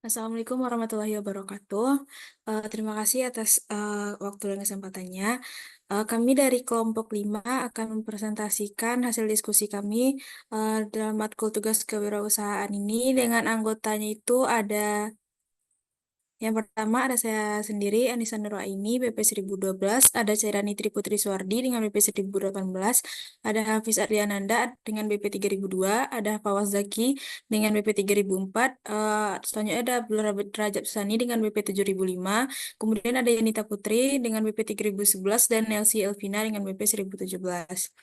Assalamualaikum warahmatullahi wabarakatuh. Terima kasih atas waktu dan kesempatannya. Kami dari kelompok 5 akan mempresentasikan hasil diskusi kami dalam matkul tugas kewirausahaan ini dengan anggotanya itu ada yang pertama ada saya sendiri, Anissa Nuraini, BP 1012, ada Cairani Triputri Suwardi dengan BP 1018, ada Hafiz Ardiananda dengan BP 3002, ada Fawaz Zaki dengan BP 3004, selanjutnya ada Abdul Rajab Sani dengan BP 7005, kemudian ada Yanita Putri dengan BP 3011, dan Nelsi Elvina dengan BP 1017.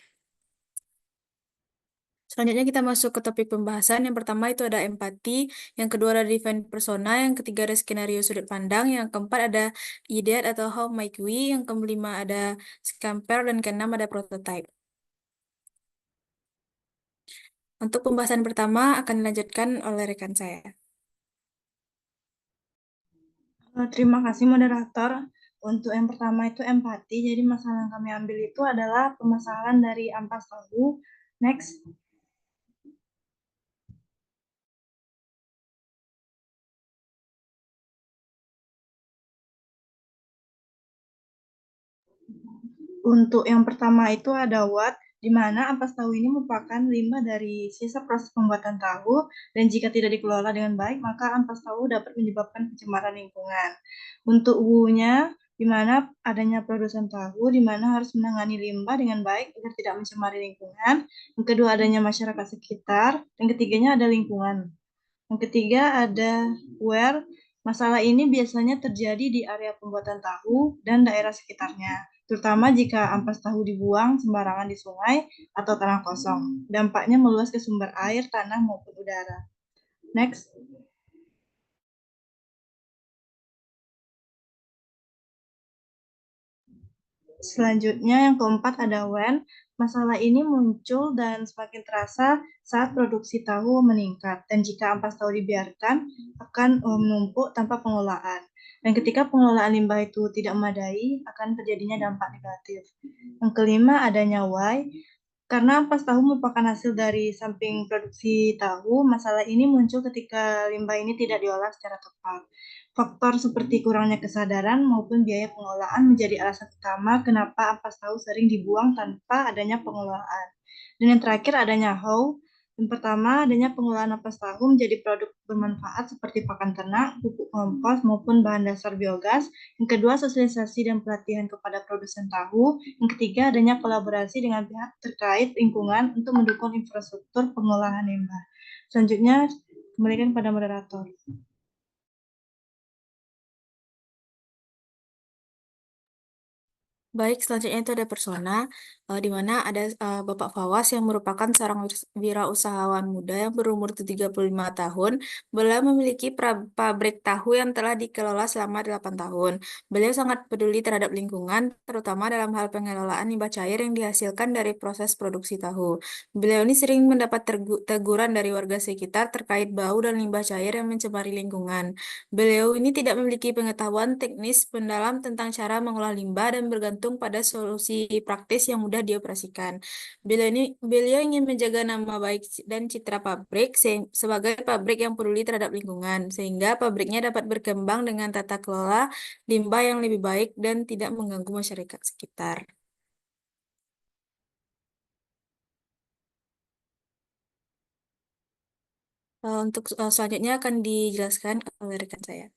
Selanjutnya kita masuk ke topik pembahasan. Yang pertama itu ada empati, yang kedua ada define persona, yang ketiga ada skenario sudut pandang, yang keempat ada ideat atau how might we, yang kelima ada compare, dan keenam ada prototype. Untuk pembahasan pertama akan dilanjutkan oleh rekan saya. Terima kasih moderator. Untuk yang pertama itu empati. Jadi masalah yang kami ambil itu adalah permasalahan dari ampas tahu. Next. Untuk yang pertama itu ada what, di mana ampas tahu ini merupakan limbah dari sisa proses pembuatan tahu, dan jika tidak dikelola dengan baik, maka ampas tahu dapat menyebabkan pencemaran lingkungan. Untuk wu-nya, di mana adanya produsen tahu, di mana harus menangani limbah dengan baik agar tidak mencemari lingkungan. Yang kedua adanya masyarakat sekitar, dan ketiganya ada lingkungan. Yang ketiga ada where. Masalah ini biasanya terjadi di area pembuatan tahu dan daerah sekitarnya, terutama jika ampas tahu dibuang sembarangan di sungai atau tanah kosong. Dampaknya meluas ke sumber air, tanah, maupun udara. Next. Selanjutnya yang keempat ada when. Masalah ini muncul dan semakin terasa saat produksi tahu meningkat, dan jika ampas tahu dibiarkan akan menumpuk tanpa pengelolaan. Dan ketika pengelolaan limbah itu tidak memadai, akan terjadinya dampak negatif. Yang kelima adanya why. Karena ampas tahu merupakan hasil dari samping produksi tahu, masalah ini muncul ketika limbah ini tidak diolah secara tepat. Faktor seperti kurangnya kesadaran maupun biaya pengelolaan menjadi alasan utama kenapa ampas tahu sering dibuang tanpa adanya pengelolaan. Dan yang terakhir adanya how. Yang pertama, adanya pengelolaan ampas tahu menjadi produk bermanfaat seperti pakan ternak, pupuk kompos, maupun bahan dasar biogas. Yang kedua, sosialisasi dan pelatihan kepada produsen tahu. Yang ketiga, adanya kolaborasi dengan pihak terkait lingkungan untuk mendukung infrastruktur pengolahan limbah. Selanjutnya, kembalikan pada moderator. Baik, selanjutnya itu ada persona, di mana ada Bapak Fawaz yang merupakan seorang wirausahawan muda yang berumur 35 tahun. Beliau memiliki pabrik tahu yang telah dikelola selama 8 tahun. Beliau sangat peduli terhadap lingkungan, terutama dalam hal pengelolaan limbah cair yang dihasilkan dari proses produksi tahu. Beliau ini sering mendapat teguran dari warga sekitar terkait bau dan limbah cair yang mencemari lingkungan. Beliau ini tidak memiliki pengetahuan teknis mendalam tentang cara mengolah limbah dan bergantung pada solusi praktis yang mudah dioperasikan. Beliau ingin menjaga nama baik dan citra pabrik sebagai pabrik yang peduli terhadap lingkungan, sehingga pabriknya dapat berkembang dengan tata kelola limbah yang lebih baik dan tidak mengganggu masyarakat sekitar. Untuk selanjutnya akan dijelaskan oleh rekan saya.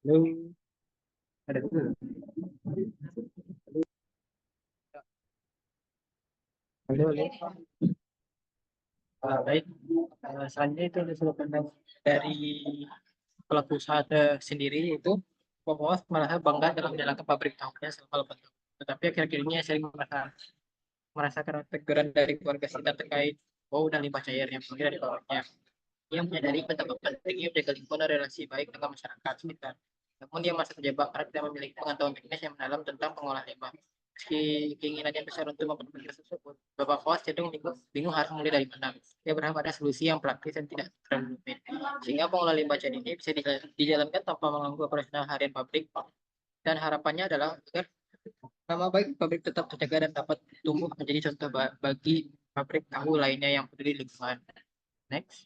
Halo, ada tuh. Halo, halo. Baik. Selanjutnya itu ada sudut pandang dari pelaku usaha sendiri, itu bahwa merasa bangga dalam menjalankan pabrik tahunya selama 8 tahun. Tetapi akhir-akhir ini sering merasakan teguran dari keluarga sekitar terkait bau dan limbah cair yang keluar dari pabriknya. Ia menyadari betapa pentingnya menjaga lingkungan dan relasi baik dengan masyarakat sekitar. Namun dia masih terjebak karena tidak memiliki pengetahuan teknis yang mendalam tentang pengolahan limbah. Meski keinginannya besar untuk memperbaiki tersebut, Bapak Fawaz cenderung bingung harus mulai dari mana. Dia berharap ada solusi yang praktis dan tidak terlalu rumit. Sehingga pengelolaan limbah jadi ini bisa dijalankan tanpa mengganggu operasional harian pabrik. Dan harapannya adalah agar nama baik pabrik tetap terjaga dan dapat tumbuh menjadi contoh bagi pabrik tahu lainnya yang peduli lingkungan. Next.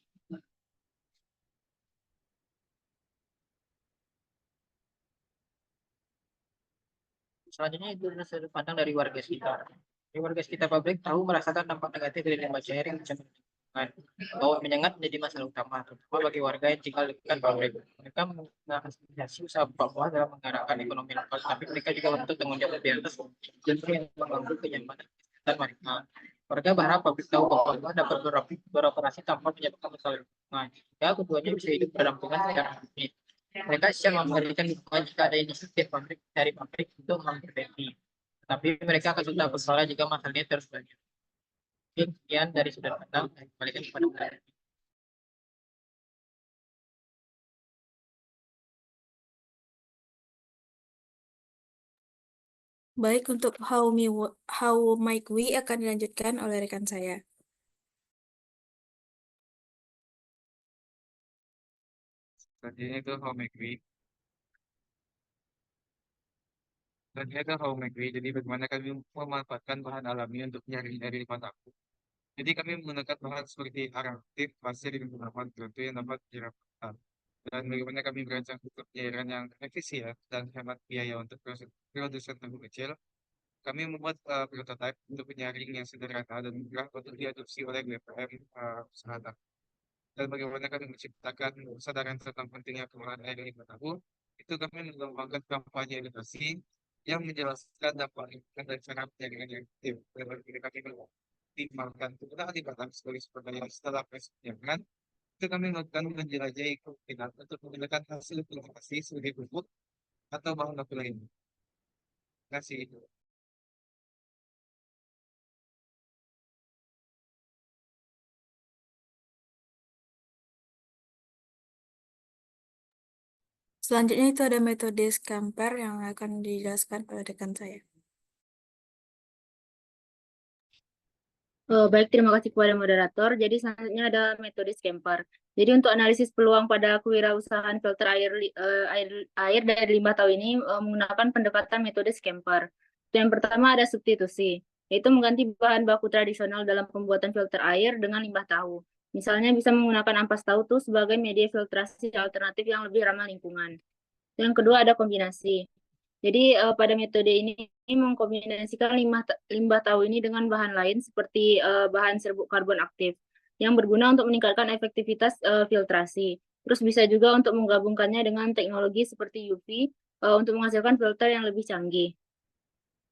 Selanjutnya itu adalah sudut pandang dari warga sekitar. Dari warga sekitar pabrik tahu merasakan dampak negatif dari limbah cair yang bisa menimbulkan bau menyengat menjadi masalah utama, terutama bagi warga yang tinggal di dekat pabrik. Mereka mengapresiasi usaha bawah dalam menggerakkan ekonomi lokal, tapi mereka juga menuntut tanggung jawab lebih atas dan yang mengganggu kenyamanan kesehatan mereka. Warga berharap pabrik tahu bahwa dapat beroperasi tanpa menyebabkan masalah lingkungan. Ya, keduanya bisa hidup berdampingan secara harmonis. Mereka siap memberikan dukungan jika ada inisiatif dari pabrik untuk memperbaiki. Tapi mereka akan tetap bersalah jika masalahnya terus berlanjut. Sekian dari sudut pandang, saya kembalikan kepada Anda. Baik, untuk How Might We akan dilanjutkan oleh rekan saya. Selanjutnya itu home agree. Selanjutnya itu home agree. Jadi bagaimana kami memanfaatkan bahan alami untuk menyaring dari limbah tahu. Jadi kami menggunakan bahan seperti aktif, pasir, dan beberapa tertentu yang dapat dirapatkan. Dan bagaimana kami merancang untuk penyairan yang efisien dan hemat biaya untuk produsen tahu kecil. Kami membuat prototipe untuk penyaring yang sederhana dan mudah untuk diadopsi oleh BPM usaha tahu. Dan bagaimana kami menciptakan kesadaran tentang pentingnya pengolahan air limbah tahu, itu kami mengembangkan kampanye edukasi yang menjelaskan dampak lingkungan dan cara penyaringan yang efektif. Dan bagaimana kami mengoptimalkan penggunaan limbah tahu sebagai sumber daya setelah proses penyaringan, itu kami melakukan menjelajahi kemungkinan untuk menggunakan hasil purifikasi sebagai pupuk atau bahan baku lain. Terima kasih. Selanjutnya itu ada metode Scamper yang akan dijelaskan oleh rekan saya. Baik, terima kasih kepada moderator. Jadi selanjutnya ada metode Scamper. Jadi untuk analisis peluang pada kewirausahaan filter air dari limbah tahu ini menggunakan pendekatan metode Scamper. Yang pertama ada substitusi, yaitu mengganti bahan baku tradisional dalam pembuatan filter air dengan limbah tahu. Misalnya bisa menggunakan ampas tahu tuh sebagai media filtrasi alternatif yang lebih ramah lingkungan. Yang kedua ada kombinasi. Jadi pada metode ini mengkombinasikan limbah tahu ini dengan bahan lain seperti bahan serbuk karbon aktif yang berguna untuk meningkatkan efektivitas filtrasi. Terus bisa juga untuk menggabungkannya dengan teknologi seperti UV untuk menghasilkan filter yang lebih canggih.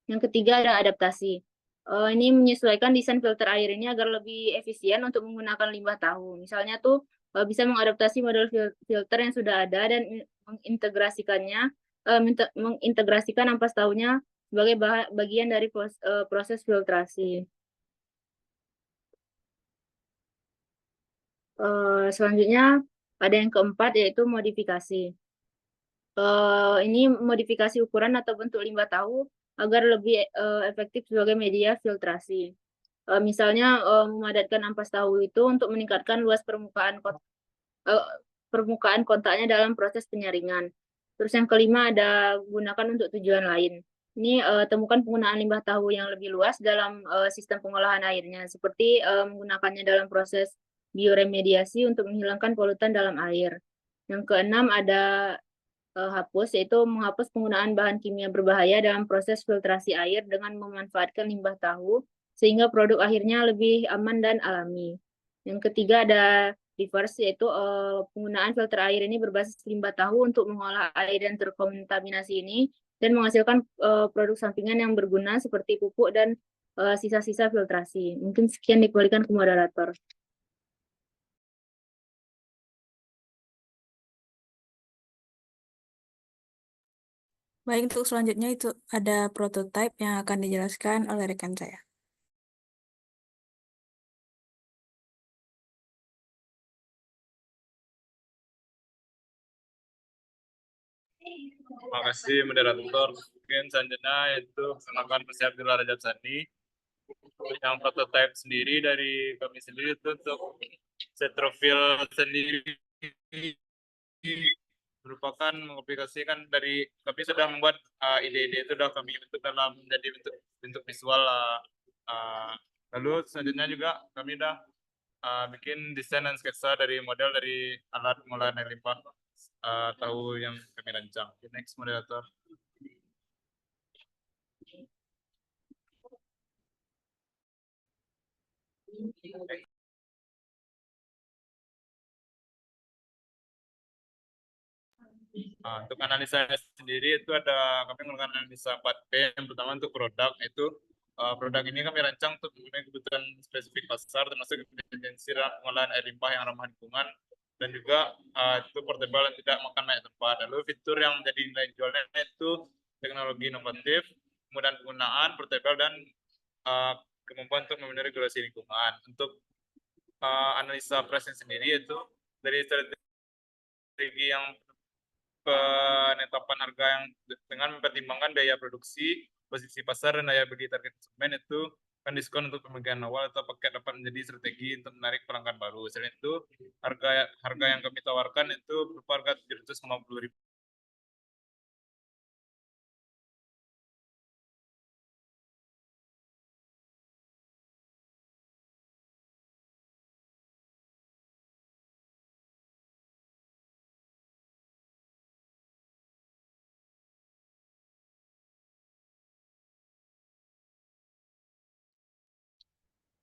Yang ketiga ada adaptasi. Ini menyesuaikan desain filter air ini agar lebih efisien untuk menggunakan limbah tahu. Misalnya tuh bisa mengadaptasi model filter yang sudah ada dan mengintegrasikannya, mengintegrasikan ampas tahunya sebagai bagian dari proses filtrasi. Selanjutnya ada yang keempat yaitu modifikasi. Ini modifikasi ukuran atau bentuk limbah tahu agar lebih efektif sebagai media filtrasi. Misalnya memadatkan ampas tahu itu untuk meningkatkan luas eh, permukaan kontaknya dalam proses penyaringan. Terus yang kelima ada gunakan untuk tujuan lain. Ini temukan penggunaan limbah tahu yang lebih luas dalam sistem pengolahan airnya, seperti menggunakannya dalam proses bioremediasi untuk menghilangkan polutan dalam air. Yang keenam ada hapus, yaitu menghapus penggunaan bahan kimia berbahaya dalam proses filtrasi air dengan memanfaatkan limbah tahu, sehingga produk akhirnya lebih aman dan alami. Yang ketiga ada reverse, yaitu penggunaan filter air ini berbasis limbah tahu untuk mengolah air yang terkontaminasi ini dan menghasilkan produk sampingan yang berguna seperti pupuk dan sisa-sisa filtrasi. Mungkin sekian dikembalikan ke moderator. Baik, untuk selanjutnya itu ada prototipe yang akan dijelaskan oleh rekan saya. Terima kasih moderator. Mungkin selanjutnya itu perkenalkan Mas Abdullah Rajab Sandi. Yang prototipe sendiri dari kami sendiri itu untuk Cetrofil sendiri merupakan mengaplikasikan dari kami sudah membuat ide-ide itu sudah kami bentuk dalam menjadi bentuk visual. Lalu selanjutnya juga kami sudah bikin desain dan sketsa dari model dari alat pengolahan air limbah tahu yang kami rancang. Next moderator. Untuk analisa sendiri itu ada kami melakukan analisa 4P. Yang pertama untuk produk itu produk ini kami rancang untuk memenuhi kebutuhan spesifik pasar termasuk efisiensi dalam pengolahan air limbah yang ramah lingkungan dan juga itu portable dan tidak makan banyak tempat. Lalu fitur yang menjadi nilai jualnya itu teknologi inovatif, kemudahan penggunaan, portable dan kemampuan untuk memenuhi regulasi lingkungan. Untuk analisa pricing sendiri itu dari strategi yang penetapan harga yang dengan mempertimbangkan biaya produksi, posisi pasar, dan daya beli target konsumen itu kan diskon untuk pembagian awal atau paket dapat menjadi strategi untuk menarik pelanggan baru. Selain itu, harga yang kami tawarkan itu berupa harga 750.000.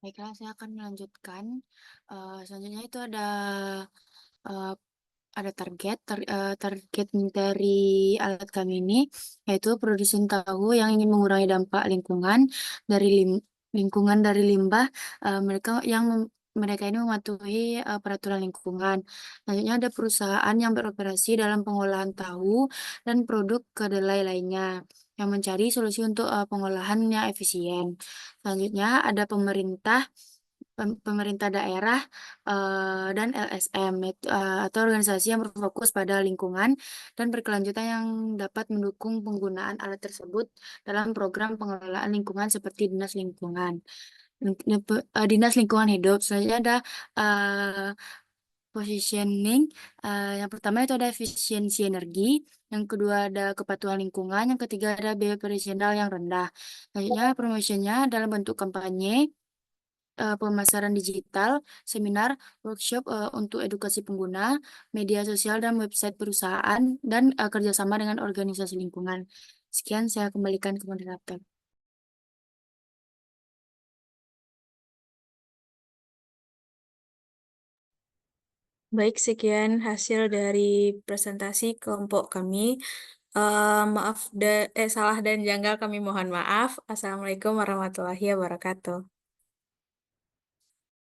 Baiklah, saya akan melanjutkan. Selanjutnya itu uh, ada target dari alat kami ini, yaitu produsen tahu yang ingin mengurangi dampak lingkungan dari lingkungan dari limbah. Mereka ini mematuhi peraturan lingkungan. Selanjutnya ada perusahaan yang beroperasi dalam pengolahan tahu dan produk kedelai lainnya yang mencari solusi untuk pengolahan yang efisien. Selanjutnya ada pemerintah daerah dan LSM atau organisasi yang berfokus pada lingkungan dan berkelanjutan yang dapat mendukung penggunaan alat tersebut dalam program pengelolaan lingkungan seperti Dinas Lingkungan Hidup. Selanjutnya ada uh, positioning. Yang pertama itu ada efisiensi energi, yang kedua ada kepatuhan lingkungan, yang ketiga ada biaya operasional yang rendah. Selanjutnya promotionnya dalam bentuk kampanye, pemasaran digital, seminar, workshop untuk edukasi pengguna, media sosial dan website perusahaan, dan kerjasama dengan organisasi lingkungan. Sekian, saya kembalikan ke moderator. Baik, sekian hasil dari presentasi kelompok kami. Salah dan janggal kami mohon maaf. Assalamualaikum warahmatullahi wabarakatuh.